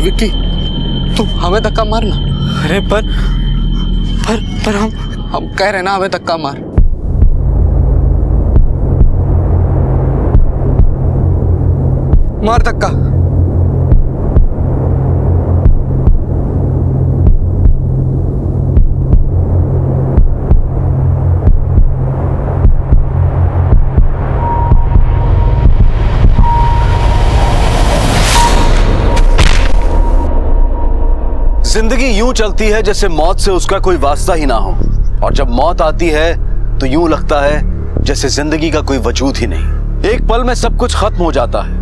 विक्की, तू हमें धक्का मारना। अरे पर हम कह रहे ना हमें धक्का मार। मार धक्का। जिंदगी यूं चलती है जैसे मौत से उसका कोई वास्ता ही ना हो, और जब मौत आती है तो यूं लगता है जैसे जिंदगी का कोई वजूद ही नहीं। एक पल में सब कुछ खत्म हो जाता है।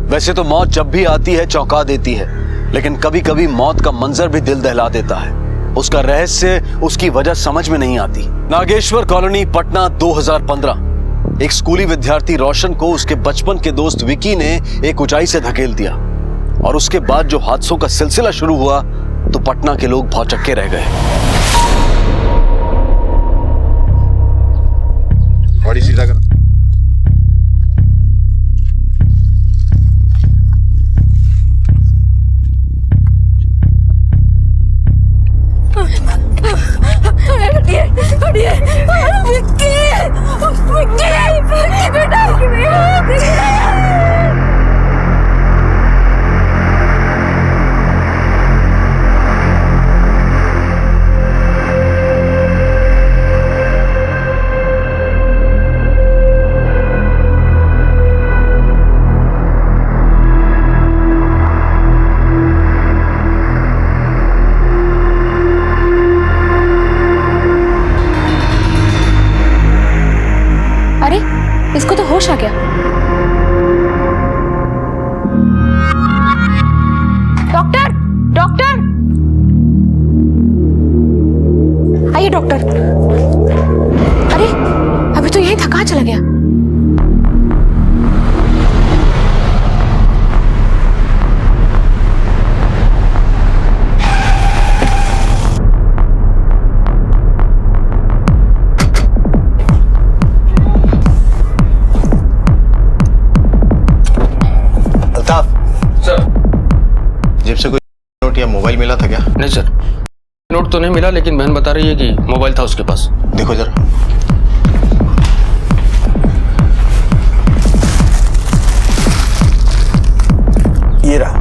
वैसे तो मौत जब भी आती है चौंका देती है, लेकिन कभी कभी मौत का मंजर भी दिल दहला देता है। उसका रहस्य, उसकी वजह समझ में नहीं आती। नागेश्वर कॉलोनी, पटना, 2015। एक स्कूली विद्यार्थी रोशन को उसके बचपन के दोस्त विकी ने एक ऊंचाई से धकेल दिया, और उसके बाद जो हादसों का सिलसिला शुरू हुआ तो पटना के लोग भौचक्के रह गए। बॉडी सीधा करो। हटिए, हटिए। विक्की, विक्की, विक्की बेटा, इसको तो होश आ गया। डॉक्टर, डॉक्टर, आइए डॉक्टर। अरे अभी तो यही था, कहाँ चला गया? जेब से कोई नोट या मोबाइल मिला था क्या? नहीं सर, नोट तो नहीं मिला, लेकिन बहन बता रही है कि मोबाइल था उसके पास। देखो जरा। ये रहा।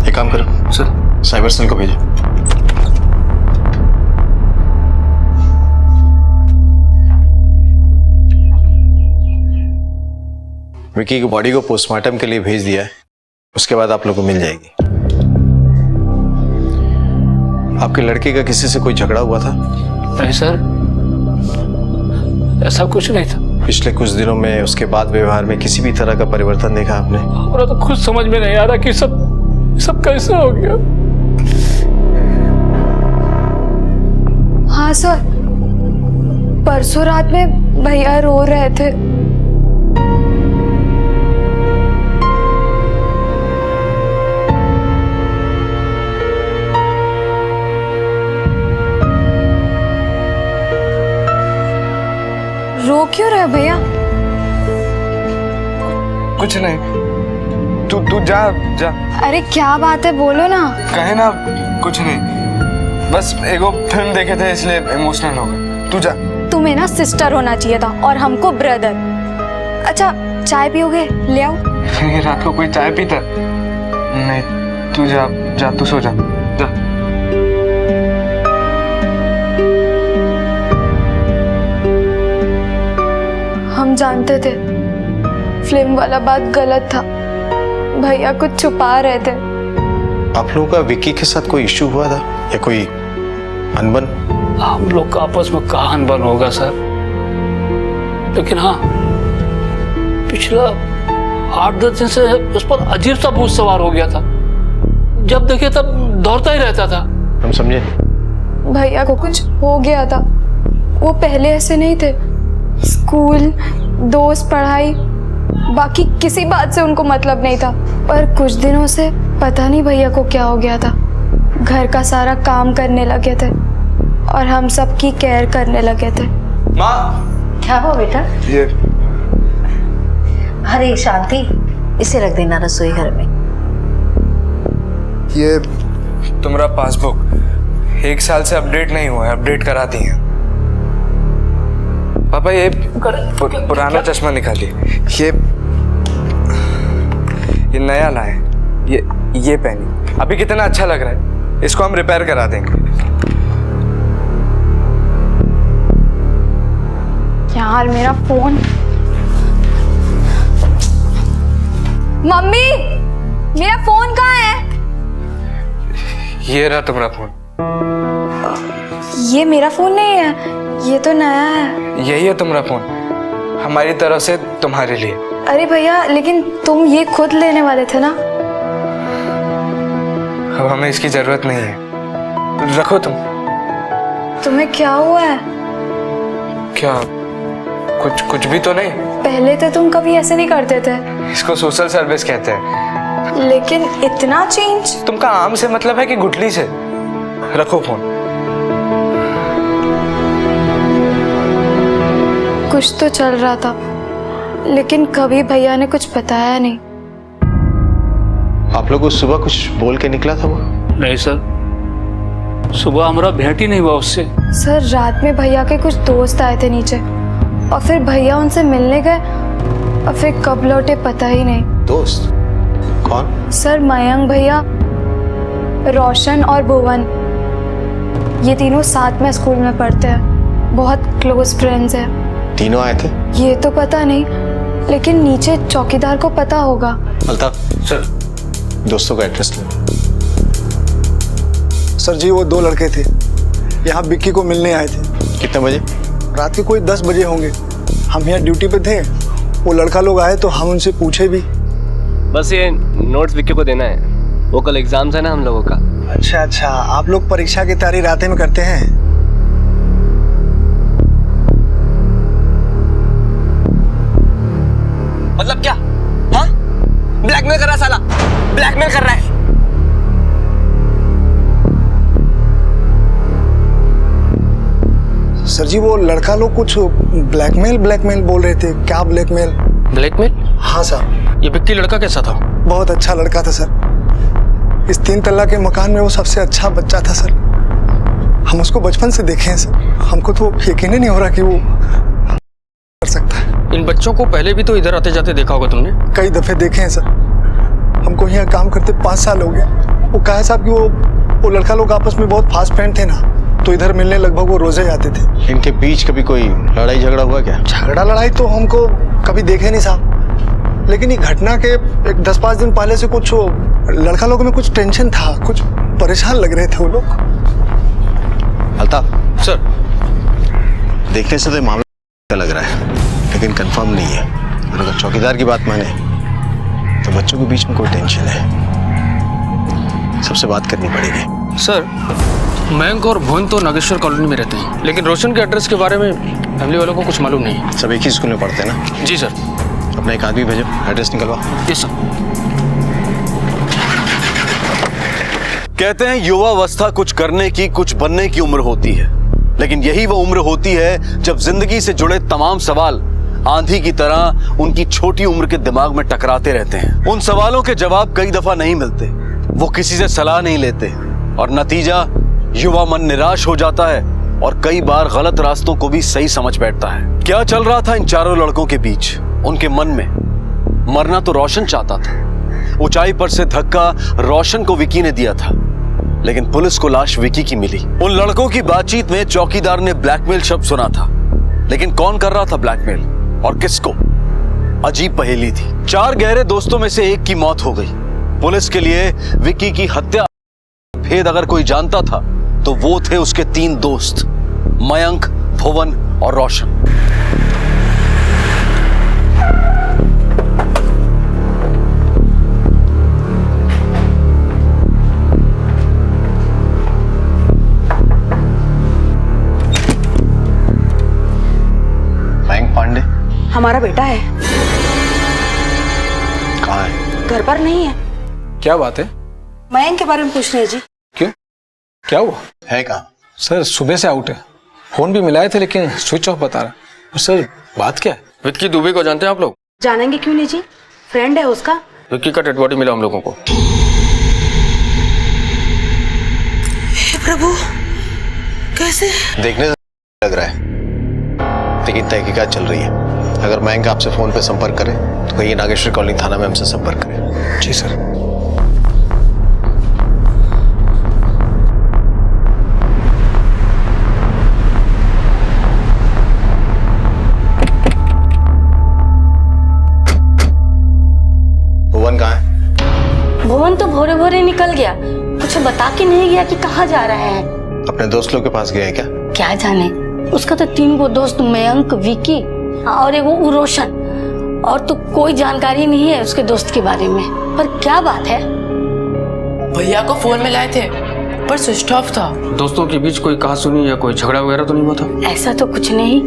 एक काम करो सर, साइबर सेल को भेजो। विकी की बॉडी को पोस्टमार्टम के लिए भेज दिया है, उसके बाद आप लोगों को मिल जाएगी। आपके लड़के का किसी से कोई झगड़ा हुआ था? नहीं सर, ऐसा कुछ नहीं था। पिछले कुछ दिनों में उसके बाद व्यवहार में किसी भी तरह का परिवर्तन देखा आपने? हमारा तो खुद समझ में नहीं आ रहा कि सब कैसे हो गया। हाँ सर, परसों रात में भैया रो रहे थे। रो क्यों रहे भैया? कुछ नहीं, तू जा जा। अरे क्या बात है, बोलो ना। कहे ना कुछ नहीं, बस एगो फिल्म देखे थे इसलिए इमोशनल हो गए। तू जा। तुम्हें ना सिस्टर होना चाहिए था और हमको ब्रदर। अच्छा चाय पियोगे? ले आओ। ये रात को कोई चाय पीता? नहीं, तू जा जा, तू सो जा जा। हम जानते थे फिल्म वाला बात गलत था, भैया कुछ छुपा रहे थे। आप लोगों का विक्की के साथ कोई इश्यू हुआ था या कोई अनबन? हम लोग का आपस में कहाँ अनबन होगा सर, लेकिन हाँ पिछला 8-10 दिन से उस पर अजीब सा भूत सवार हो गया था। जब देखे तब दौड़ता ही रहता था। हम समझे। भैया को कुछ हो गया था, वो पहले ऐसे नहीं थे। स्कूल, दोस्त, पढ़ाई, बाकी किसी बात से उनको मतलब नहीं था। पर कुछ दिनों से पता नहीं भैया को क्या हो गया था। घर का सारा काम करने लगे थे और हम सब की केयर करने लगे थे। माँ, क्या हो बेटा? ये अरे शांति, इसे रख देना रसोई घर में। ये तुम्हारा पासबुक 1 साल से अपडेट नहीं हुआ है, अपडेट करा दी है। पापा ये पुराना चश्मा निकालिए। ये नया लाए, ये पहनी। अभी कितना अच्छा लग रहा है, इसको हम रिपेयर करा देंगे। यार मेरा फोन। मम्मी, मेरा फोन कहाँ है? ये रहा तुम्हारा फोन। ये मेरा फोन नहीं है, ये तो नया है। यही है तुम्हारा फोन, हमारी तरफ से तुम्हारे लिए। अरे भैया, लेकिन तुम ये खुद लेने वाले थे ना। अब हमें इसकी जरूरत नहीं है, रखो तुम। तुम्हें क्या हुआ है? क्या? कुछ भी तो नहीं। पहले तो तुम कभी ऐसे नहीं करते थे। इसको सोशल सर्विस कहते हैं। लेकिन इतना चेंज। तुमका आम से मतलब है कि गुठली से? रखो फोन। कुछ तो चल रहा था, लेकिन कभी भैया ने कुछ बताया नहीं। आप लोग को सुबह कुछ बोल के निकला था वो? नहीं सर, सुबह हमारा भेंट ही नहीं हुआ उससे। सर, रात में भैया के कुछ दोस्त आए थे नीचे, और फिर भैया उनसे मिलने गए, और फिर कब लौटे पता ही नहीं। दोस्त? कौन? सर, मयंक भैया, रोशन और भुवन, ये तीनों साथ में स्कूल में पढ़ते हैं, बहुत क्लोज फ्रेंड्स हैं। तीनों आए थे? ये तो पता नहीं, लेकिन नीचे चौकीदार को पता होगा। अल्ताफ सर, दोस्तों का एड्रेस ले। सर जी, वो 2 लड़के थे, यहाँ विक्की को मिलने आए थे। कितने बजे? रात के कोई 10 बजे होंगे। हम यहाँ ड्यूटी पे थे, वो लड़का लोग आए तो हम उनसे पूछे भी। बस ये नोट्स विक्की को देना है, वो कल एग्जाम्स है ना हम लोगों का। अच्छा, आप लोग परीक्षा की तैयारी रातें में करते हैं? मतलब क्या? हाँ, ब्लैकमेल कर रहा है साला, ब्लैकमेल कर रहा है। सर जी, वो लड़का लोग कुछ ब्लैकमेल बोल रहे थे। क्या ब्लैकमेल? ब्लैकमेल? हाँ सर। ये विक्की लड़का कैसा था? बहुत अच्छा लड़का था सर। इस 3 तल्ला के मकान में वो सबसे अच्छा बच्चा था सर। हम उसको बचपन से देखे हैं सर। हमको तो यकीन ही नहीं हो रहा कि वो कर सकता है। इन बच्चों को पहले भी तो इधर आते जाते देखा होगा तुमने? कई दफे देखे हैं सर। हमको यहाँ काम करते 5 साल हो गया। वो कहा साहब कि वो लड़का लोग आपस में बहुत फास्ट फ्रेंड थे ना, तो इधर मिलने लगभग वो रोजे आते थे। इनके बीच कभी कोई लड़ाई झगड़ा हुआ क्या? झगड़ा लड़ाई तो हमको कभी देखे नहीं साहब, लेकिन ये घटना के 10-5 दिन पहले से कुछ लड़का लोगों में कुछ टेंशन था, कुछ परेशान लग रहे थे वो लोग। अल्ताफ सर, देखने से तो मामला लग रहा है, लेकिन कंफर्म नहीं है। और अगर चौकीदार की बात माने तो बच्चों के बीच में कोई टेंशन है। सबसे बात करनी पड़ेगी। सर, मयंक और भुवन तो नागेश्वर कॉलोनी में रहते हैं, लेकिन रोशन के एड्रेस के बारे में फैमिली वालों को कुछ मालूम नहीं है। सब एक ही स्कूल में पढ़ते हैं ना? जी सर। अपना एक आदमी भेजो, एड्रेस निकलवा। Yes sir. कहते हैं युवावस्था कुछ करने की, कुछ बनने की उम्र होती है, लेकिन यही वो उम्र होती है जब जिंदगी से जुड़े तमाम सवाल आंधी की तरह उनकी छोटी उम्र के दिमाग में टकराते रहते हैं। उन सवालों के जवाब कई दफा नहीं मिलते, वो किसी से सलाह नहीं लेते, और नतीजा युवा मन निराश हो जाता है और कई बार गलत रास्तों को भी सही समझ बैठता है। क्या चल रहा था इन चारों लड़कों के बीच? उनके मन में मरना तो रोशन चाहता था। ऊंचाई पर से धक्का रोशन को विकी ने दिया था, लेकिन पुलिस को लाश विकी की मिली। उन लड़कों की बातचीत में चौकीदार ने ब्लैकमेल शब्द सुना था, लेकिन कौन कर रहा था ब्लैकमेल और किसको? अजीब पहेली थी। 4 गहरे दोस्तों में से एक की मौत हो गई। पुलिस के लिए विकी की हत्या भेद अगर कोई जानता था तो वो थे उसके 3 दोस्त, मयंक, भुवन और रोशन। मयंक पांडे हमारा बेटा है। कहाँ है? घर पर नहीं है। क्या बात है? मयंक के बारे में पूछ रहे हैं जी। क्यों, क्या हुआ? है कहाँ? सर, सुबह से आउट है। फोन भी मिलाए थे लेकिन स्विच ऑफ बता रहा। और सर, बात क्या है? विक्की दुबे को जानते हैं आप लोग? जानेंगे क्यों नहीं जी, फ्रेंड है उसका? विक्की का डेड बॉडी मिला हम लोगों को। हे प्रभु, कैसे? देखने से लग रहा है, लेकिन तहकीकात चल रही है। अगर मयंक आपसे फोन पे संपर्क करे तो कहिए नागेश्वर कॉलोनी थाना में हमसे संपर्क करें। जी सर। भुवन कहाँ है? भुवन तो भोरे भोरे निकल गया, कुछ बता के नहीं गया कि कहाँ जा रहे हैं। अपने दोस्त लोग के पास गया है क्या? क्या जाने, उसका तो 3 गो दोस्त, मयंक, विकी और एगो रोशन, और तो कोई जानकारी नहीं है उसके दोस्त के बारे में। पर क्या बात है? भैया को फोन मिलाए थे पर स्विच ऑफ था। दोस्तों के बीच कोई कहा सुनी या कोई झगड़ा वगैरह तो नहीं हुआ था? ऐसा तो कुछ नहीं,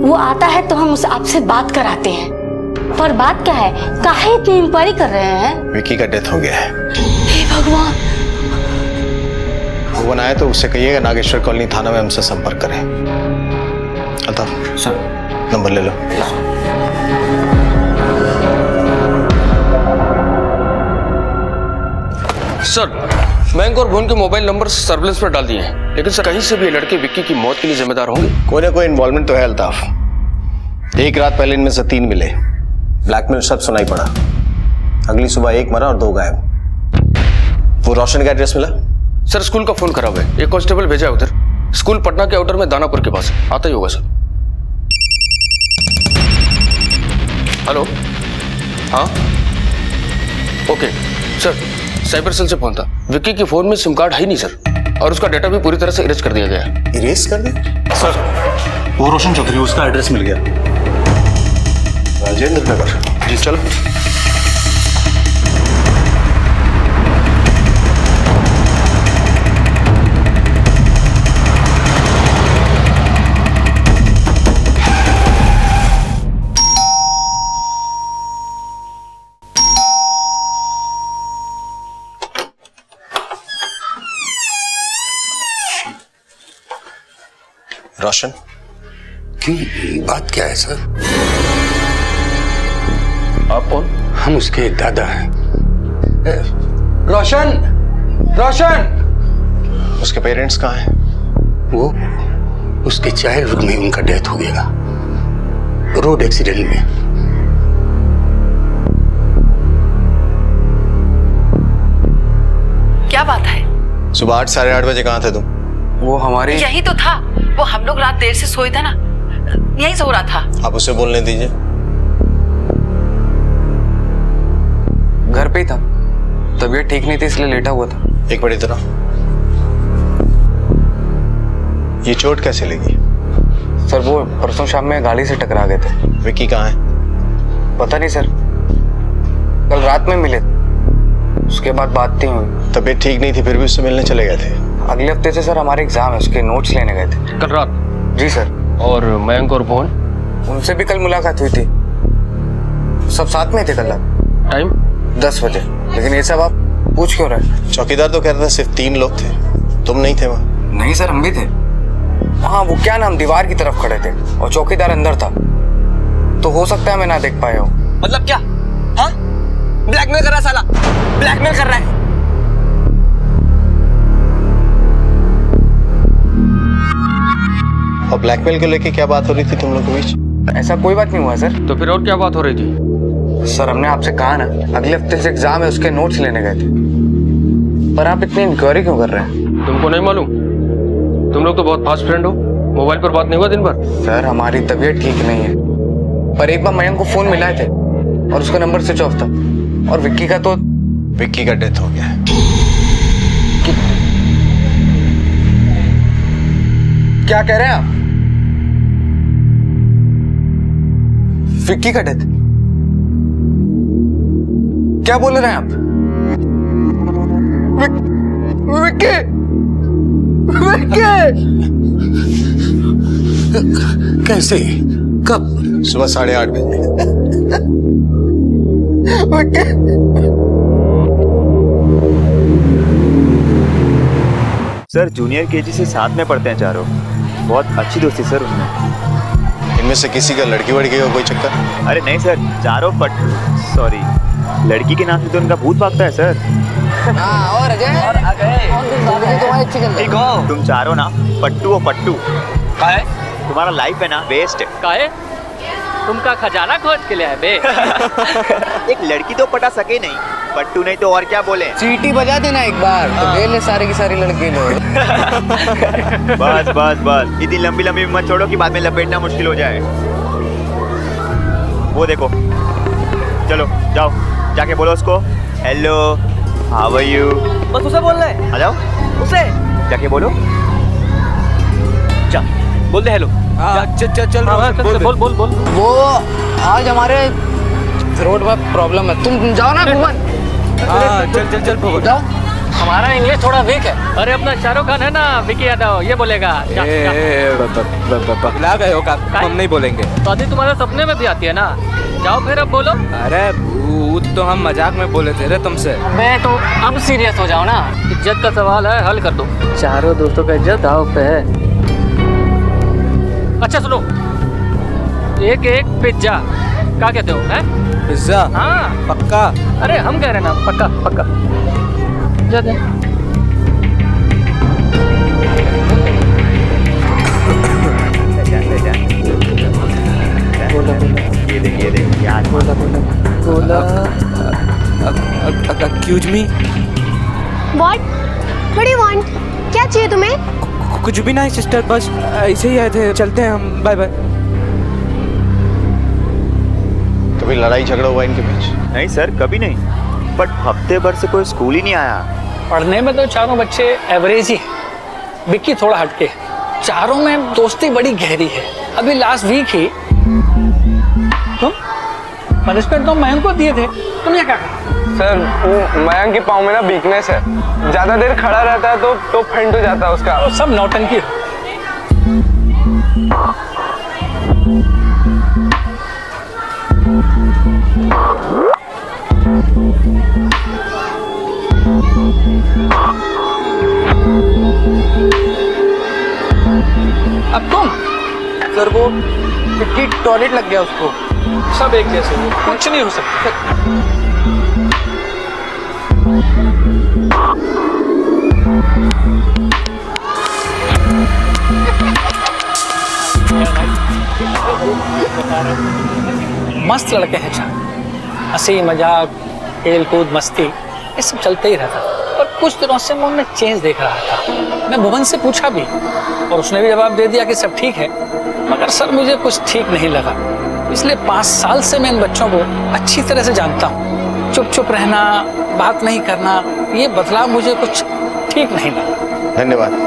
वो आता है तो हम उसे आपसे बात कराते हैं। पर बात क्या है, काहे इतनी इंक्वायरी कर रहे हैं? विक्की का डेथ हो गया है। हे भगवान। भुवन आए तो उससे कहिएगा नागेश्वर कॉलोनी थाना में हमसे संपर्क करें। अल्ताफ सर, नंबर ले लो। सर, मयंक और भुवन के मोबाइल नंबर सर्विलेंस पर डाल दिए हैं, लेकिन सर कहीं से भी ये लड़के विक्की की मौत के लिए जिम्मेदार होंगे। कोई ना कोई इन्वॉल्वमेंट तो है अल्ताफ। एक रात पहले इनमें से 3 मिले, ब्लैकमेल सब सुनाई पड़ा। अगली सुबह 1 मरा और 2 गायब। वो रोशन का एड्रेस मिला? सर, स्कूल का फोन खराब है, एक कांस्टेबल भेजा है उधर। स्कूल पटना के आउटर में दानापुर के पास, आता ही होगा सर। हेलो, हाँ ओके सर, साइबर सेल से फोन था। विक्की के फोन में सिम कार्ड है ही नहीं सर, और उसका डेटा भी पूरी तरह से इरेज कर दिया गया है। इरेज कर दे? सर, वो रोशन चौधरी, उसका एड्रेस मिल गया। राजेंद्र नगर। जी चलो। रोशन, क्यों, बात क्या है सर? आप कौन? हम उसके दादा हैं। रोशन, रोशन! उसके पेरेंट्स कहाँ हैं? वो उसके चाइल्डहुड में उनका डेथ हो गया, रोड एक्सीडेंट में। क्या बात है? सुबह 8 साढ़े 8 बजे कहाँ थे तुम? वो हमारे यही तो था, वो हम लोग रात देर से सोए थे ना, यही सो रहा था। आप उसे बोलने दीजिए। घर पे ही था, तबीयत ठीक नहीं थी इसलिए लेटा हुआ था। एक मिनट इधर आओ। ये चोट कैसे लगी? सर, वो परसों शाम में गाड़ी से टकरा गए थे। विक्की कहाँ है? पता नहीं सर, कल रात में मिले, उसके बाद बात नहीं हुई। तबीयत ठीक नहीं थी फिर भी उससे मिलने चले गए थे? अगले हफ्ते से सर हमारे एग्जाम है, उसके नोट्स लेने गए थे। कल रात? जी सर। और मयंक और भुवन? उनसे भी कल मुलाकात हुई थी, सब साथ में थे कल रात। टाइम? 10 बजे। लेकिन ये सब आप पूछ क्यों रहे? चौकीदार तो कह रहा था सिर्फ 3 लोग थे, तुम नहीं थे वहाँ? नहीं सर, हम भी थे। हाँ, वो क्या नाम, दीवार की तरफ खड़े थे और चौकीदार अंदर था, तो हो सकता है मैं ना देख पाया हूँ। मतलब क्या? हाँ, ब्लैकमेल कर रहा है साला, ब्लैकमेल कर रहा है। और ब्लैकमेल को लेके क्या बात हो रही थी तुम लोग के बीच? ऐसा कोई बात नहीं हुआ सर। तो फिर और क्या बात हो रही थी? सर, हमने आपसे कहा ना, अगले हफ्ते से एग्जाम है, उसके नोट्स लेने गए थे। पर आप इतनी इंक्वायरी क्यों कर रहे हैं? तुमको नहीं मालूम? तुम लोग तो बहुत फास्ट फ्रेंड हो, मोबाइल पर बात नहीं हुआ दिन भर? सर, हमारी तबीयत ठीक नहीं है, पर एक बार मयंक को फोन मिलाए थे और उसका नंबर स्विच ऑफ था। और विक्की का तो विक्की का डेथ हो गया है। क्या कह रहे हैं आप? विक्की का डेथ? क्या बोल रहे हैं आप? विक्की! विक्की! कैसे, कब? सुबह 8:30 बजे। विक्की! सर, जूनियर केजी से साथ में पढ़ते हैं चारों, बहुत अच्छी दोस्ती सर उनमें। इनमें से किसी का लड़की वड़की का कोई चक्कर? अरे नहीं सर, चारों सॉरी, लड़की के नाम से तो उनका भूत भागता है सर। और अजय ठीक हो तुम चारों ना, पट्टू हो पट्टू। का है? तुम्हारा लाइफ है ना वेस्ट है। का है? तुमका खजाना खोज के लिए है बे। एक लड़की तो पटा सके नहीं, पट्टू नहीं तो और क्या बोले। चीटी बजा देना एक बार तो ले ले सारे की सारी लड़के लोग। बस बस बस, इतनी लंबी लंबी मत छोड़ो कि बाद में लपेटना मुश्किल हो जाए। वो देखो, चलो जाओ जाके बोलो उसको, हेलो हाउ आर यू। बस उसे बोल रहे, आ जाओ उसे जाके बोलो। जा बोल दे हेलो। चल बोल बोल बोल। वो आज हमारे रोड में प्रॉब्लम है, तुम जाओ ना भुवन। चल भगवान जाओ, हमारा इंग्लिश थोड़ा वीक है। अरे अपना शाहरुख खान है ना, विकी यादव, ये बोलेगा। जा, जा। ला गए हो का, हम नहीं बोलेंगे। तो आदि तुम्हारे सपने में भी आती है ना, जाओ फिर अब बोलो। अरे वो तो हम मजाक में बोले थे रे तुमसे। मैं तो अब सीरियस हो जाओ ना, इज्जत का सवाल है, हल कर दो। चारों दोस्तों का इज्जत दाव पे है। अच्छा सुनो, एक पिज्जा क्या कहते हो? है पिज्जा? हाँ पक्का? अरे हम कह रहे ना, पक्का पक्का। जा दे। ये देख यार, बोला excuse me. What do you want? क्या चाहिए तुम्हें? कुछ भी नहीं सिस्टर, बस ऐसे ही आए थे, चलते हैं हम, बाय बाय। कभी लड़ाई झगड़ा हुआ इनके बीच? नहीं सर, कभी नहीं, बट हफ्ते भर से कोई स्कूल ही नहीं आया। पढ़ने में तो चारों बच्चे एवरेज ही, विक्की थोड़ा हटके। चारों में दोस्ती बड़ी गहरी है। अभी लास्ट वीक ही तुम पनिशमेंट तो मयंक को दिए थे, तुमने क्या कहा? सर वो मयंक के पाँव में ना वीकनेस है, ज्यादा देर खड़ा रहता है तो फेंट हो जाता है उसका। तो सब नौटंकी। अब तुम सर वो विक्की टॉयलेट लग गया उसको। सब एक जैसे हो, कुछ नहीं हो सकता। मस्त लड़के हैं चार, हंसी मजाक खेल कूद मस्ती ये सब चलते ही रहता। पर कुछ दिनों से मैं उनमें चेंज देख रहा था। मैं भुवन से पूछा भी और उसने भी जवाब दे दिया कि सब ठीक है, मगर सर मुझे कुछ ठीक नहीं लगा। इसलिए 5 साल से मैं इन बच्चों को अच्छी तरह से जानता हूँ। चुप चुप रहना, बात नहीं करना, ये बदलाव मुझे कुछ ठीक नहीं लगा। धन्यवाद।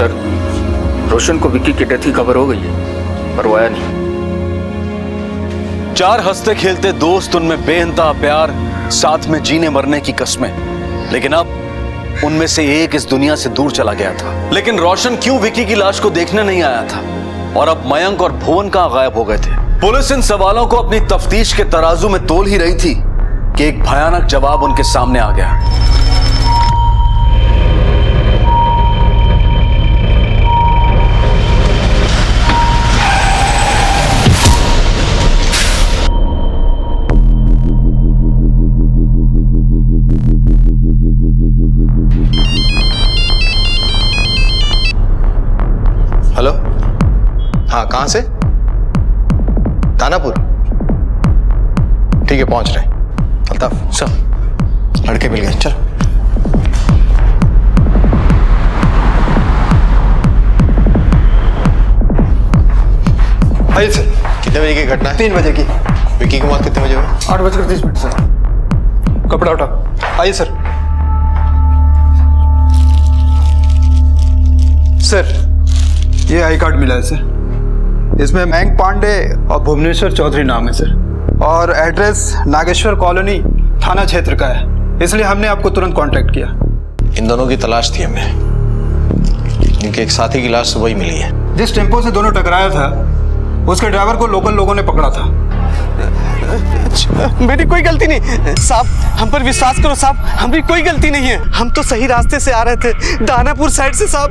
सर, रोशन को विक्की की डेथ की खबर हो गई है, पर वो आया नहीं। 4 हंसते खेलते दोस्त, उनमें बेइंतहा प्यार, साथ में जीने मरने की कस्में। लेकिन अब उनमें से एक इस दुनिया से दूर चला गया था। लेकिन रोशन क्यों विक्की की लाश को देखने नहीं आया था? और अब मयंक और भुवन कहां गायब हो गए थे? पुलिस इन सवालों को अपनी तफ्तीश के तराजू में तोल ही रही थी कि एक भयानक जवाब उनके सामने आ गया। हेलो, हाँ कहाँ से? दानापुर? ठीक है पहुंच रहे। अल्ताफ सर, लड़के मिल गए, चल। आइए सर। कितने बजे की घटना है? 3 बजे की। विक्की की मौत कितने बजे हुई? 8:30 सर। कपड़ा उठाओ। आइए सर। सर ये आई कार्ड मिला है सर, इसमें मयंक पांडे और भुवनेश्वर चौधरी नाम है सर, और एड्रेस नागेश्वर कॉलोनी थाना क्षेत्र का है। इसलिए हमने आपको तुरंत कांटेक्ट किया। इन दोनों की तलाश थी हमें। इनके एक साथी की लाश सुबह ही मिली है। जिस टेम्पो से दोनों टकराया था उसके ड्राइवर को लोकल लोगों ने पकड़ा था। मेरी कोई गलती नहीं साहब, हम पर विश्वास करो साहब, हमारी कोई गलती नहीं है। हम तो सही रास्ते से आ रहे थे, दानापुर साइड से साहब।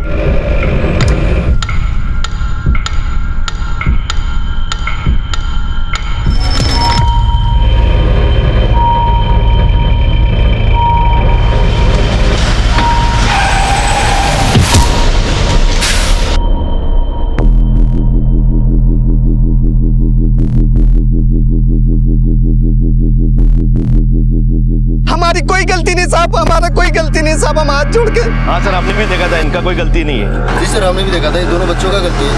हमारी कोई गलती नहीं साहब, हमारा कोई गलती नहीं साहब, हम हाथ जोड़ के। हाँ सर, आपने भी देखा था, इनका कोई गलती नहीं है। जी सर, हमने भी देखा था, ये दोनों बच्चों का गलती है,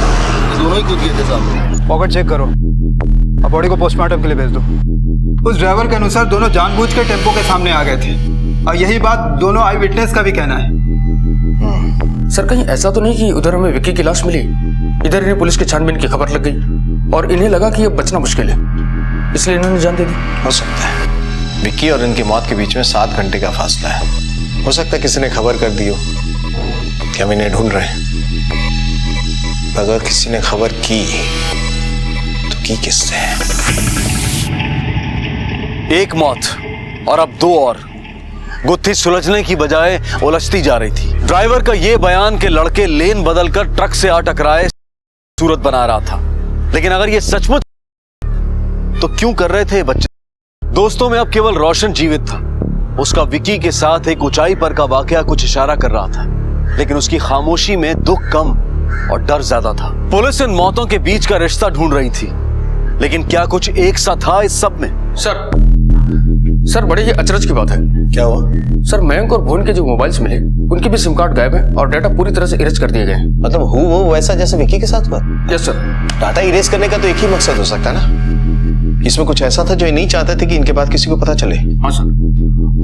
ये दोनों ही कूद गए थे साहब। पॉकेट चेक करो और बॉडी को पोस्टमार्टम के लिए भेज दो। उस ड्राइवर के अनुसार दोनों जानबूझ के टेम्पो के सामने आ गए थे और यही बात दोनों आई विटनेस का भी कहना है। सर कहीं ऐसा तो नहीं कि उधर हमें विक्की की लाश मिली, इधर इन्हें पुलिस की छानबीन की खबर लग गई और इन्हें लगा कि ये बचना मुश्किल है, इसलिए इन्होंने जान दे दी। हो सकता है विक्की और इनकी मौत के बीच में 7 घंटे का फासला है। हो सकता है किसी ने खबर कर दी हो कि हम इन्हें ढूंढ रहे हैं। अगर किसी ने खबर की तो की किससे? एक मौत और अब 2 और। गुत्थी सुलझने की बजाय उलझती जा रही थी। ड्राइवर का यह बयान कि लड़के लेन बदलकर ट्रक से आ टकराए सूरत बना रहा था, लेकिन अगर यह सचमुच तो क्यों कर रहे थे बच्चे? दोस्तों में अब केवल रोशन जीवित था। उसका विकी के साथ एक ऊंचाई पर का वाकया कुछ इशारा कर रहा था, लेकिन उसकी खामोशी में दुख कम और डर ज्यादा था। पुलिस इन मौतों के बीच का रिश्ता ढूंढ रही थी, लेकिन क्या कुछ एक सा था इस सब में? सर बड़ी ही अचरज की बात है। क्या हुआ? सर मयंक और भुवन के जो मोबाइल्स मिले उनके भी सिम कार्ड गायब है और डाटा पूरी तरह से इरेज कर दिए गए हैं। मतलब वो वैसा जैसे विक्की के साथ हुआ? Yes sir. डाटा इरेज करने का तो एक ही मकसद हो सकता है ना, इसमें कुछ ऐसा था जो ये नहीं चाहते थे कि इनके बाद किसी को पता चले। हाँ सर,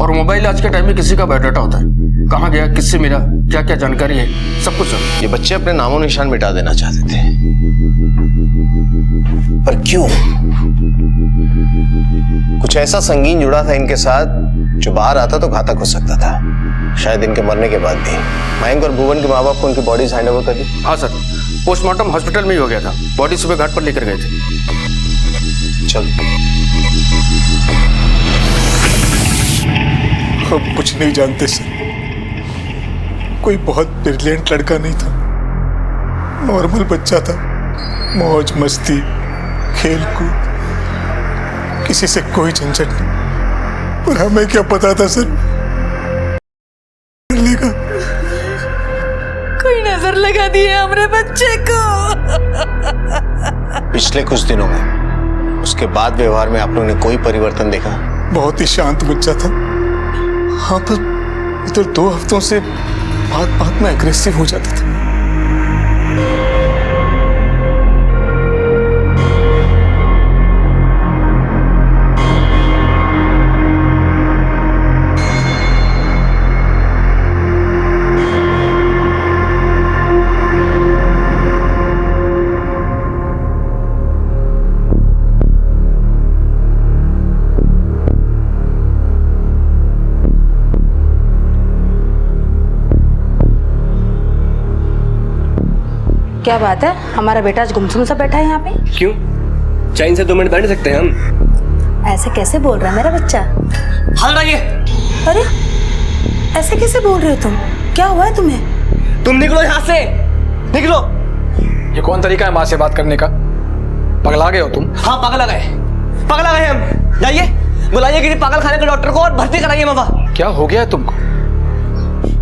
और मोबाइल आज के टाइम में किसी का बायोडाटा होता है, कहाँ गया, किससे मिला, क्या क्या जानकारी है, सब कुछ सर। ये बच्चे अपने नामों निशान मिटा देना चाहते थे, पर क्यों? कुछ ऐसा संगीन जुड़ा था इनके साथ जो बाहर आता तो घातक हो सकता था। शायद इनके मरने के बाद भी। मयंक और भुवन के माँ बाप को उनकी बॉडीज हैंड ओवर कर दी? हाँ सर, पोस्टमार्टम हॉस्पिटल में ही हो गया था, बॉडी सुबह घाट पर लेकर गए थे। चल हम कुछ नहीं जानते सर, कोई बहुत ब्रिलियंट लड़का नहीं था, नॉर्मल बच्चा था, मौज मस्ती खेल कूद, किसी से कोई झंझट नहीं। और हमें क्या पता था सर लेगा। कोई नजर लगा दी है हमारे बच्चे को। पिछले कुछ दिनों में उसके बाद व्यवहार में आप लोगों ने कोई परिवर्तन देखा? बहुत ही शांत बच्चा था। हाँ, पर इधर 2 हफ्तों से बात बात में एग्रेसिव हो जाता था। क्या बात है, हमारा बेटा आज गुमसुम सा बैठा है यहाँ पे? क्यों? चैन से 2 मिनट बैठ सकते हैं हम? ऐसे कैसे बोल रहा है मेरा बच्चा? हाल रहिए। अरे ऐसे कैसे बोल रहे हो तुम? क्या हुआ है तुम्हें? तुम निकलो यहाँ से, निकलो। ये कौन तरीका है माँ से बात करने का? पगला गए हो तुम? हाँ पगला गए हम। जाइए बुलाइए किसी पागल खाने के डॉक्टर को और भर्ती कराइए मामा। क्या हो गया है तुमको?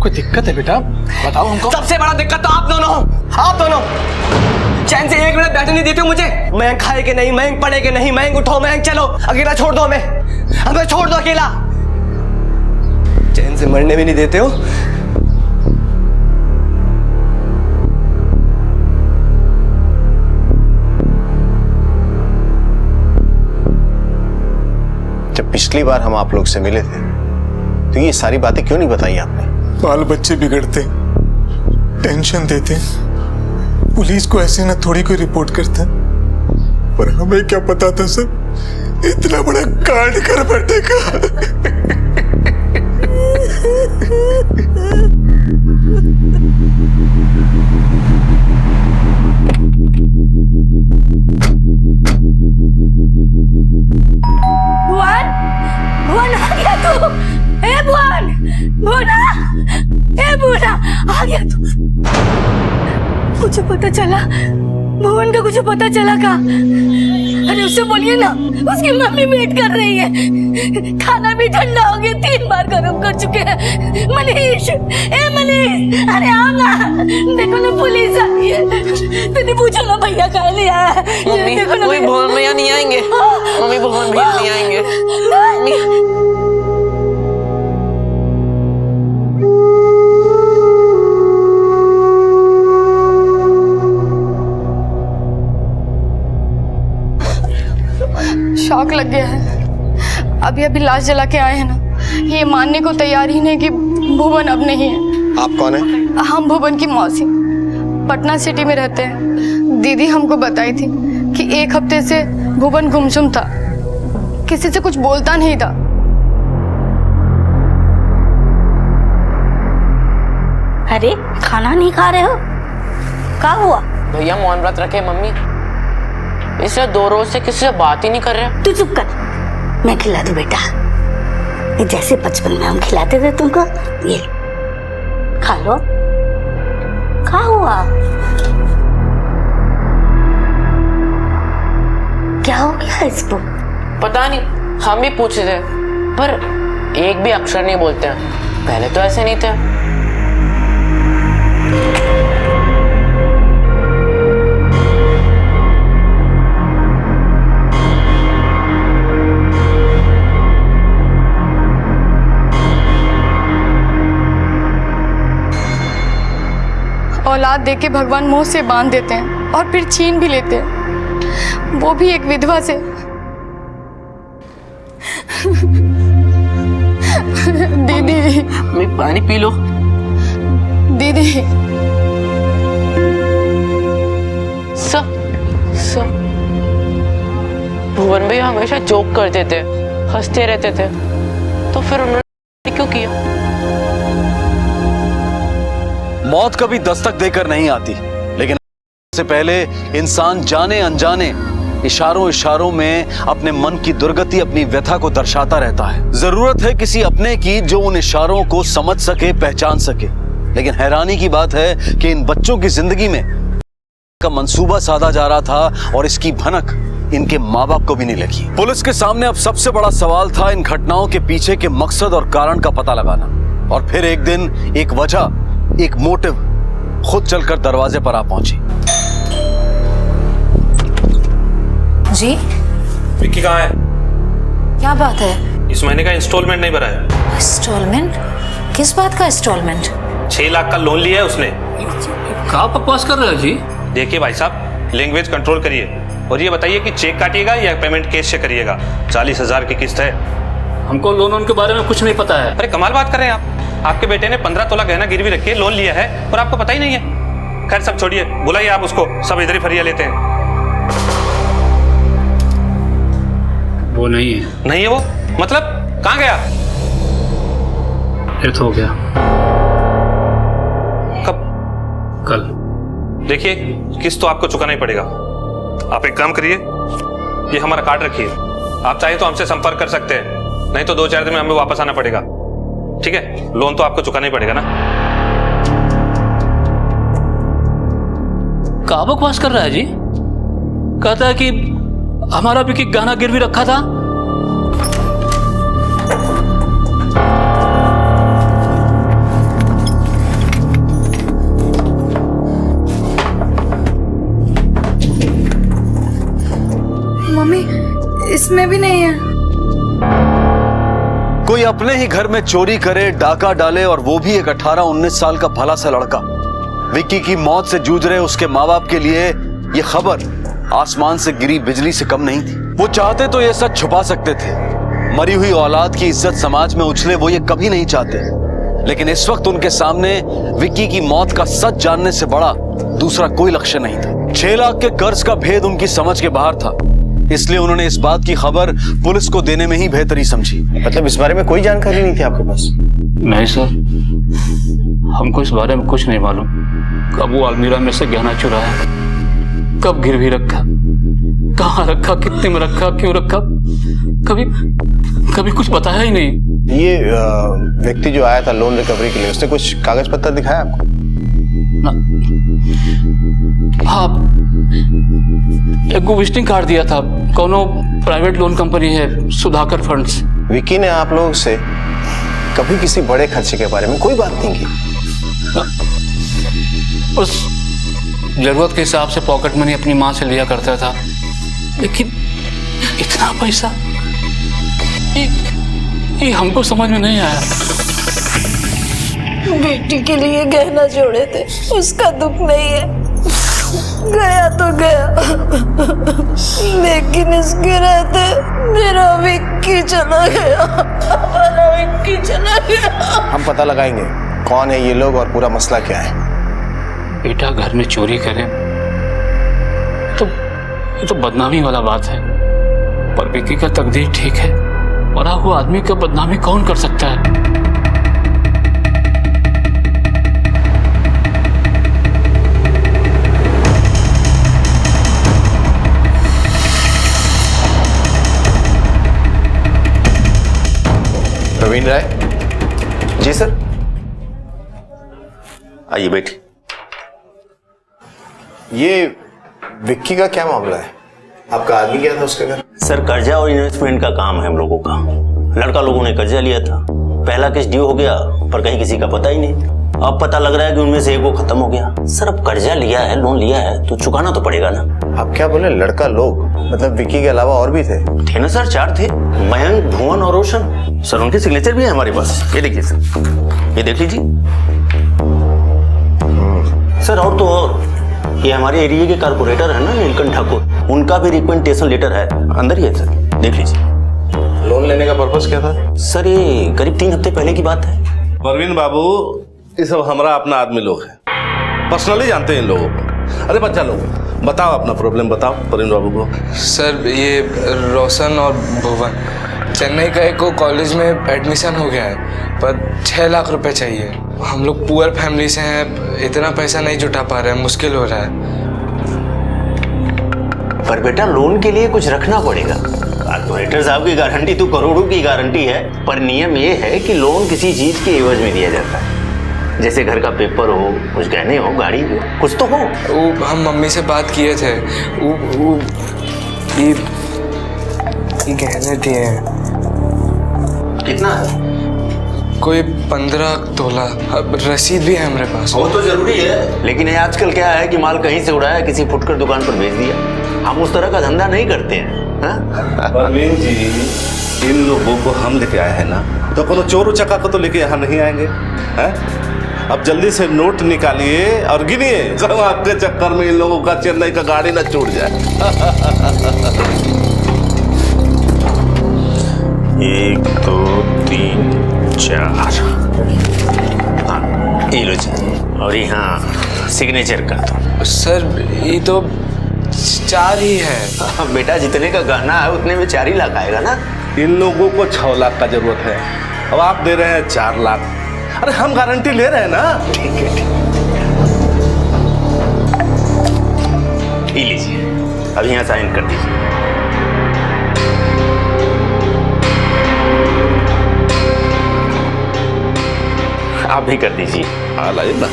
कोई दिक्कत है बेटा? बताओ हमको। सबसे बड़ा दिक्कत तो आप दोनों चैन से 1 मिनट बैठने नहीं देते हो मुझे। मयंक खाए के नहीं, मयंक पढ़े के नहीं, मयंक उठो, मयंक चलो, अकेला छोड़ दो हमें छोड़ दो अकेला। चैन से मरने भी नहीं देते हो। जब पिछली बार हम आप लोग से मिले थे तो ये सारी बातें क्यों नहीं बताई आपने? बाल बच्चे बिगड़ते, टेंशन देते, पुलिस को ऐसे ना थोड़ी कोई रिपोर्ट करता। पर हमें क्या पता था सर, इतना बड़ा कांड कर बैठेगा। भुवन, भुवन आ गया तू? ए भुवन, भुवना, ए भुवना आ गया तू? कुछ पता चला? भुवन का कुछ पता चला का? अरे उससे बोलिए ना, उसकी मम्मी वेट कर रही है। खाना भी ठंडा हो गया, 3 बार गर्म कर चुके हैं। मनीष, ए मनीष, अरे आओ ना, देखो ना पुलिस आई है। तूने पूछो ना भैया कहाँ ले आया है? देखो ना भुवन भैया नहीं आएंगे। मम्मी भुवन भैया नहीं आएंगे। मम्मी शॉक लग गया है। अभी लाश जला के आए हैं ना, ये मानने को तैयार ही नहीं कि भुवन अब नहीं है। आप कौन है? हम भुवन की मौसी, पटना सिटी में रहते हैं। दीदी हमको बताई थी कि 1 हफ्ते से भुवन गुमसुम था, किसी से कुछ बोलता नहीं था। अरे खाना नहीं खा रहे हो? क्या हुआ? भैया मौन व्रत रखे मम्मी, इसलिए 2 रोज से किसी से बात ही नहीं कर रहे। तू चुप कर, मैं खिला दूं बेटा। ये जैसे बचपन में हम खिलाते थे तुमको, ये खा लो। क्या हुआ? क्या हो गया इसको? पता नहीं, हम भी पूछे थे पर एक भी अक्षर नहीं बोलते हैं। पहले तो ऐसे नहीं थे। औलाद देके भगवान मुंह से बांध देते हैं और फिर छीन भी लेते हैं, वो भी एक विधवा से। दीदी, मैं पानी पी लो। दीदी, सब भुवन भैया हमेशा जोक करते थे, हंसते रहते थे, तो फिर उन्होंने क्यों किया? मौत कभी दस्तक देकर नहीं आती, लेकिन से पहले इंसान जाने अनजाने इशारों इशारों में अपने मन की दुर्गति, अपनी व्यथा को दर्शाता रहता है। जरूरत है किसी अपने की जो उन इशारों को समझ सके, पहचान सके। लेकिन हैरानी की बात है कि इन बच्चों की जिंदगी में का मंसूबा साधा जा रहा था और इसकी भनक इनके माँ बाप को भी नहीं लगी। पुलिस के सामने अब सबसे बड़ा सवाल था इन घटनाओं के पीछे के मकसद और कारण का पता लगाना। और फिर एक दिन एक वजह, एक मोटिव खुद चलकर दरवाजे पर आ पहुंची। जी विक्की कहाँ है? क्या बात है? इस महीने का इंस्टॉलमेंट नहीं भरा है। इंस्टॉलमेंट? किस बात का इंस्टॉलमेंट? 6 लाख का लोन लिया है उसने। क्या बकवास कर रहे हो जी? देखिए भाई साहब, लैंग्वेज कंट्रोल करिए और ये बताइए कि चेक काटिएगा या पेमेंट कैश से करिएगा। 40,000 की किस्त है। हमको लोन के बारे में कुछ नहीं पता है। अरे कमाल बात कर रहे हैं आप। आपके बेटे ने 15 तोला गहना गिरवी रख के लोन लिया है और आपको पता ही नहीं है। खैर सब छोड़िए, बुलाइए आप उसको, सब इधर ही फरिया लेते हैं। वो नहीं है। नहीं है वो? मतलब कहाँ गया? डेथ हो गया। कब? कल। देखिए किस्त तो आपको चुकाना ही पड़ेगा। आप एक काम करिए, ये हमारा कार्ड रखिए, आप चाहे तो हमसे संपर्क कर सकते हैं, नहीं तो 2-4 दिन में हमें वापस आना पड़ेगा। ठीक है? लोन तो आपको चुकाना ही पड़ेगा ना। क्या बकवास कर रहा है जी? कहता है कि हमारा भी गहना गिरवी रखा था। मम्मी, इसमें भी नहीं है। कोई अपने ही घर में चोरी करे, डाका डाले, और वो भी एक 18-19 साल का भला सा लड़का। विक्की की मौत से जूझ रहे उसके माँ बाप के लिए ये खबर आसमान से गिरी बिजली से कम नहीं थी। वो चाहते तो ये सच छुपा सकते थे, मरी हुई औलाद की इज्जत समाज में उछले वो ये कभी नहीं चाहते। लेकिन इस वक्त उनके सामने विक्की की मौत का सच जानने से बड़ा दूसरा कोई लक्ष्य नहीं था। 6 लाख के कर्ज का भेद उनकी समझ के बाहर था, इसलिए उन्होंने इस बात की खबर पुलिस को देने में ही बेहतरी समझी। मतलब इस बारे में कोई जानकारी नहीं थी आपके पास? नहीं सर, हमको इस बारे में कुछ नहीं मालूम। कब वो अलमीरा में से गहना चुराया, कब गिरवी रखा, कहाँ रखा, कितने में रखा, क्यों रखा, कभी कुछ बताया ही नहीं। ये व्यक्ति जो आया था लोन रिकवरी के लिए, उसने कुछ कागज पत्र दिखाया आपको? हाँ, एक विजिटिंग कार्ड दिया था, कोनो प्राइवेट लोन कंपनी है, सुधाकर फंड्स। विकी ने आप लोगों से कभी किसी बड़े खर्चे के बारे में कोई बात नहीं की? उस जरूरत के हिसाब से पॉकेट मनी अपनी माँ से लिया करता था, लेकिन इतना पैसा ये हमको समझ में नहीं आया। बेटी के लिए गहना जोड़े थे, उसका दुख नहीं है, गया तो गया, लेकिन इसके रहते मेरा विक्की चला गया, मेरा विक्की चला गया। हम पता लगाएंगे कौन है ये लोग और पूरा मसला क्या है। बेटा घर में चोरी करे तो ये तो बदनामी वाला बात है, पर विक्की का तकदीर ठीक है, मरा हुआ आदमी का बदनामी कौन कर सकता है। प्रवीण राय जी सर। आइए बैठिए। ये विक्की का क्या मामला है? आपका आदमी क्या था उसके घर? सर कर्जा और इन्वेस्टमेंट का काम है हम लोगों का। लड़का लोगों ने कर्जा लिया था, पहला किस्त ड्यू हो गया, पर कहीं किसी का पता ही नहीं। अब पता लग रहा है कि उनमें से एक वो खत्म हो गया। सर अब कर्जा लिया है, लोन लिया है, तो चुकाना तो पड़ेगा ना। आप क्या बोले? लड़का लोग मतलब विक्की के अलावा और भी थे? थे ना सर, 4 थे, मयंक, भुवन और रोशन। सर उनके सिग्नेचर भी है हमारे पास, ये देखिए सर, ये देख लीजिए सर। और तो और ये हमारे एरिया के कारपोरेटर है ना नीलकंठ ठाकुर, उनका भी रिकमेंडेशन लेटर है, अंदर ही है सर, देख लीजिए। लोन लेने का पर्पस क्या था? सर ये करीब 3 हफ्ते पहले की बात है। परवीन बाबू, ये सब हमारा अपना आदमी लोग है, पर्सनली जानते हैं इन लोगों को। अरे बच्चा लोग बताओ अपना प्रॉब्लम बताओ परवीन बाबू को। सर ये रोशन और भुवन चेन्नई का एक को कॉलेज में एडमिशन हो गया है, पर 6 लाख रुपए चाहिए। हम लोग पुअर फैमिली से हैं, इतना पैसा नहीं जुटा पा रहे हैं, मुश्किल हो रहा है। पर बेटा लोन के लिए कुछ रखना पड़ेगा। कारपोरेटर साहब की गारंटी तो करोड़ों की गारंटी है, पर नियम ये है कि लोन किसी चीज के एवज में दिया जाता है, जैसे घर का पेपर हो, कुछ गहने हो, गाड़ी हो, कुछ तो हो। वो हम मम्मी से बात किए थे, ये गहने दिए हैं। कितना है? कोई 15 तोला, अब रसीद भी है हमारे पास। वो तो जरूरी है, लेकिन ये आजकल क्या है कि माल कहीं से उड़ाया, किसी फुटकर दुकान पर भेज दिया। हम उस तरह का धंधा नहीं करते हैं। परवीन जी, इन लोगों को हम लेके आए हैं ना, तो कोनो चोर उचक्का को तो लेके यहाँ नहीं आएंगे हैं? अब जल्दी से नोट निकालिए और गिनिए, कब आपके चक्कर में इन लोगों का चेन्नई का गाड़ी ना छूट जाए। 1 2 3 4, हाँ ये लो जी, और यहाँ सिग्नेचर कर दो। सर ये तो 4 ही है। बेटा जितने का गहना है उतने में 4 ही लाख आएगा ना। इन लोगों को 6 लाख का जरूरत है, अब आप दे रहे हैं 4 लाख। अरे हम गारंटी ले रहे हैं ना। ठीक है, ठीक लीजिए, अब यहाँ साइन कर दीजिए। आप भी कर दीजिए। हाँ लाइए ना।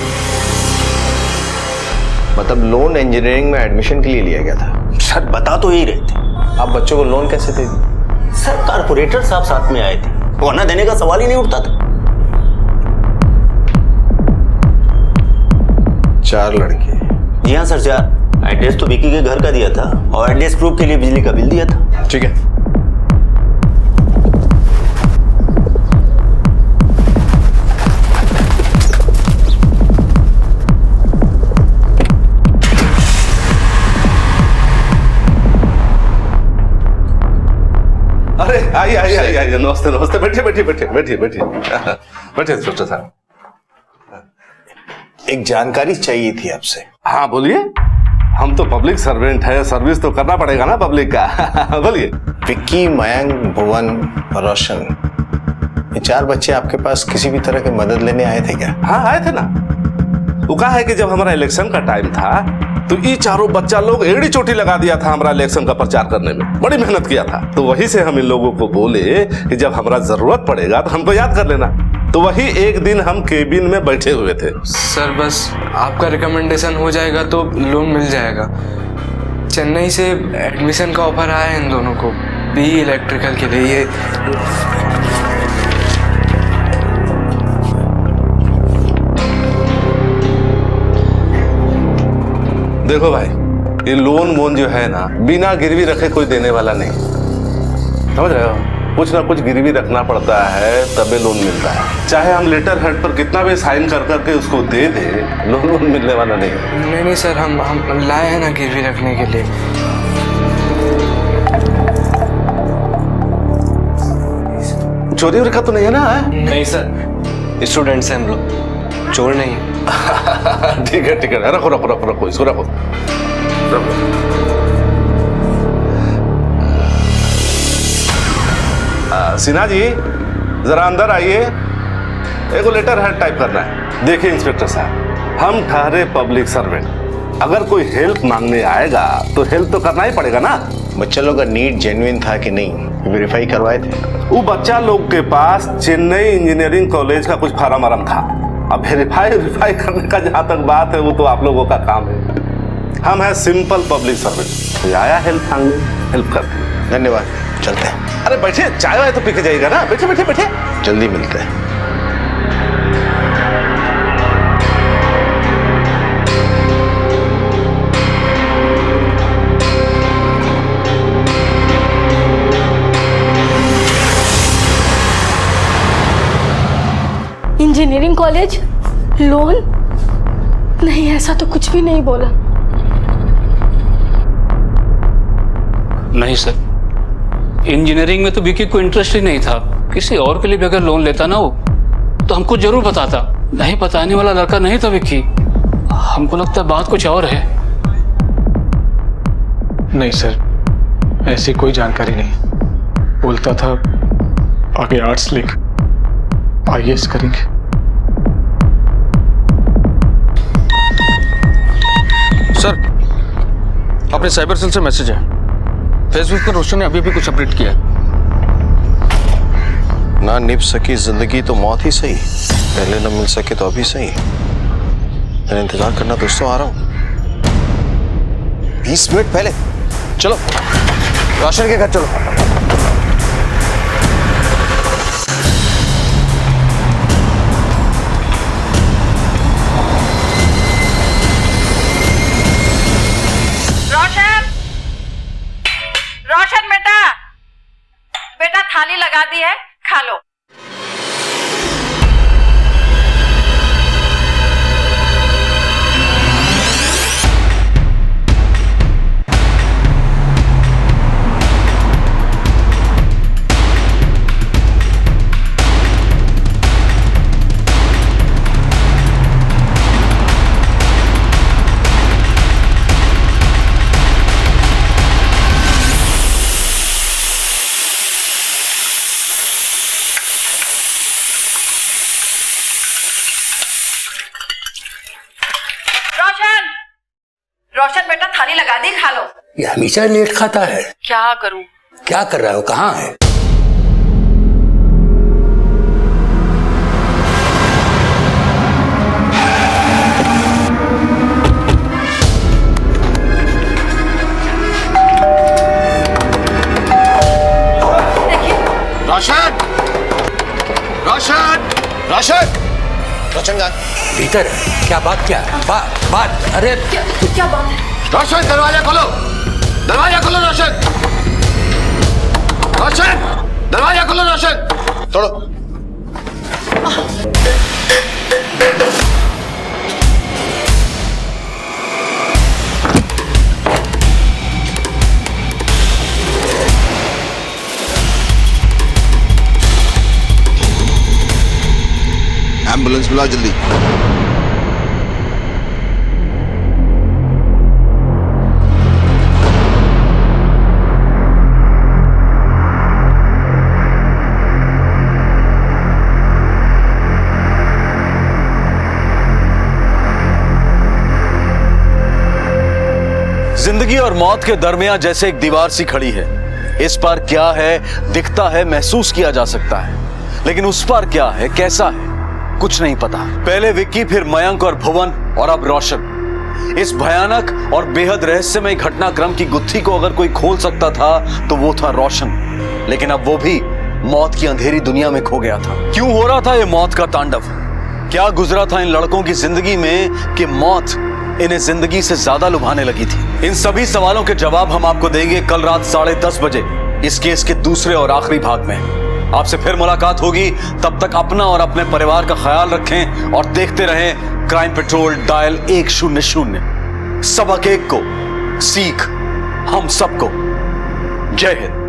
मतलब लोन इंजीनियरिंग में एडमिशन के लिए लिया गया था? सर बता तो यही रहे थे। आप बच्चों को लोन कैसे दे दी? सर कारपोरेटर साहब साथ में आए थे, वरना देने का सवाल ही नहीं उठता था। 4 लड़के? जी हाँ सर 4। एड्रेस तो विकी के घर का दिया था और एड्रेस प्रूफ के लिए बिजली का बिल दिया था। ठीक है। अरे आइए आइए आइए आइए, नमस्ते नमस्ते, बैठिए बैठिए बैठिए बैठिए बैठिए बैठिए इंस्पेक्टर साहब। एक जानकारी चाहिए थी आपसे। हाँ बोलिए, हम तो पब्लिक सर्वेंट है, सर्विस तो करना पड़ेगा ना पब्लिक का। बोलिए। विक्की, मयंक, भुवन और रोशन, ये 4 बच्चे आपके पास किसी भी तरह की मदद लेने आए थे क्या? हाँ आए थे ना। वो कहा है कि जब हमारा इलेक्शन का टाइम था तो ये चारों बच्चा लोग एड़ी चोटी लगा दिया था हमारा इलेक्शन का प्रचार करने में, बड़ी मेहनत किया था। तो वहीं से हम इन लोगों को बोले कि जब हमारा जरूरत पड़ेगा तो हमको याद कर लेना। तो वही एक दिन हम केबिन में बैठे हुए थे। सर बस आपका रिकमेंडेशन हो जाएगा तो लोन मिल जाएगा। चेन्नई से एडमिशन का ऑफर आया है इन दोनों को, बीई इलेक्ट्रिकल के लिए। ये देखो भाई, ये लोन वोन जो है ना बिना गिरवी रखे कोई देने वाला नहीं, समझ रहे हो? कुछ ना कुछ गिरवी रखना पड़ता है तबे लोन मिलता है। चाहे हम लेटर हेड पर कितना भी साइन कर करके उसको दे दे, लोन वोन मिलने वाला नहीं। नहीं सर, हम लाए हैं ना गिरवी रखने के लिए। चोरी वोरी का तो नहीं है ना? नहीं सर, स्टूडेंट्स हैं हम लोग, चोर नहीं। ठीक है ठीक है, रखो रखो रखो रखो इसको रखो। सिन्हा जी जरा अंदर आइए, एक लेटर हेड टाइप करना है। देखिए इंस्पेक्टर साहब, हम ठहरे पब्लिक सर्वेंट, अगर कोई हेल्प मांगने आएगा तो हेल्प तो करना ही पड़ेगा ना। बच्चा लोग का नीड जेन्युइन था कि नहीं, वेरीफाई करवाए थे? वो बच्चा लोग के पास चेन्नई इंजीनियरिंग कॉलेज का कुछ फार्म वारम था। अब वेरीफाई करने का जहाँ तक बात है वो तो आप लोगों का काम है। हम हैं सिंपल पब्लिक सर्वेंट, आया हेल्प मांगने, हेल्प करते हैं। धन्यवाद, चलते हैं। अरे बैठे, चाय वाय तो पी के जाइएगा ना। बैठे बैठे बैठे, जल्दी मिलते हैं। Engineering college loan? नहीं, ऐसा तो कुछ भी नहीं बोला। नहीं सर, इंजीनियरिंग में तो विकी को इंटरेस्ट ही नहीं था। किसी और के लिए भी अगर लोन लेता ना वो तो हमको जरूर बताता। नहीं बताने वाला लड़का नहीं था विकी। हमको लगता है बात कुछ और है। नहीं सर, ऐसी कोई जानकारी नहीं। बोलता था आगे आर्ट्स लेंगे, IAS करेंगे। सर, अपने साइबर सेल से मैसेज है। फेसबुक पर रोशन ने अभी भी कुछ अपडेट किया है। ना निभ सकी जिंदगी तो मौत ही सही, पहले न मिल सके तो अभी सही। मैंने इंतजार करना दोस्तों, आ रहा हूं 20 मिनट पहले। चलो रोशन के घर चलो। रोशन बेटा थाली लगा दी है, खा लो। रोशन बेटा थाली लगा दी, खा लो। ये हमेशा लेट खाता है। क्या करूं? क्या कर रहा हो, कहाँ है? रोशन रोशन रोशन रोशन का भीतर है। क्या बात, क्या बात? अरे क्या बात है? रोशन दरवाजा खोलो, दरवाजा खोलो रोशन, रोशन दरवाजा खोलो रोशन। तोड़ो। एम्बुलेंस बुलाओ जल्दी। जिंदगी और मौत के दरमियान जैसे एक दीवार सी खड़ी है। इस पार क्या है दिखता है, महसूस किया जा सकता है, लेकिन उस पार क्या है, कैसा है, कुछ नहीं पता। पहले विक्की, फिर मयंक और भुवन, और अब रोशन। इस भयानक और बेहद रहस्यमय घटनाक्रम की गुत्थी को अगर कोई खोल सकता था तो वो था रोशन, लेकिन अब वो भी मौत की अंधेरी दुनिया में खो गया था। क्यों हो रहा था ये मौत का तांडव? क्या गुजरा था इन लड़कों की जिंदगी में कि मौत इन्हें जिंदगी से ज्यादा लुभाने लगी थी? इन सभी सवालों के जवाब हम आपको देंगे कल रात 10:30 बजे इस केस के दूसरे और आखिरी भाग में। आपसे फिर मुलाकात होगी, तब तक अपना और अपने परिवार का ख्याल रखें और देखते रहें क्राइम पेट्रोल डायल 100। सबक एक को, सीख हम सबको। जय हिंद।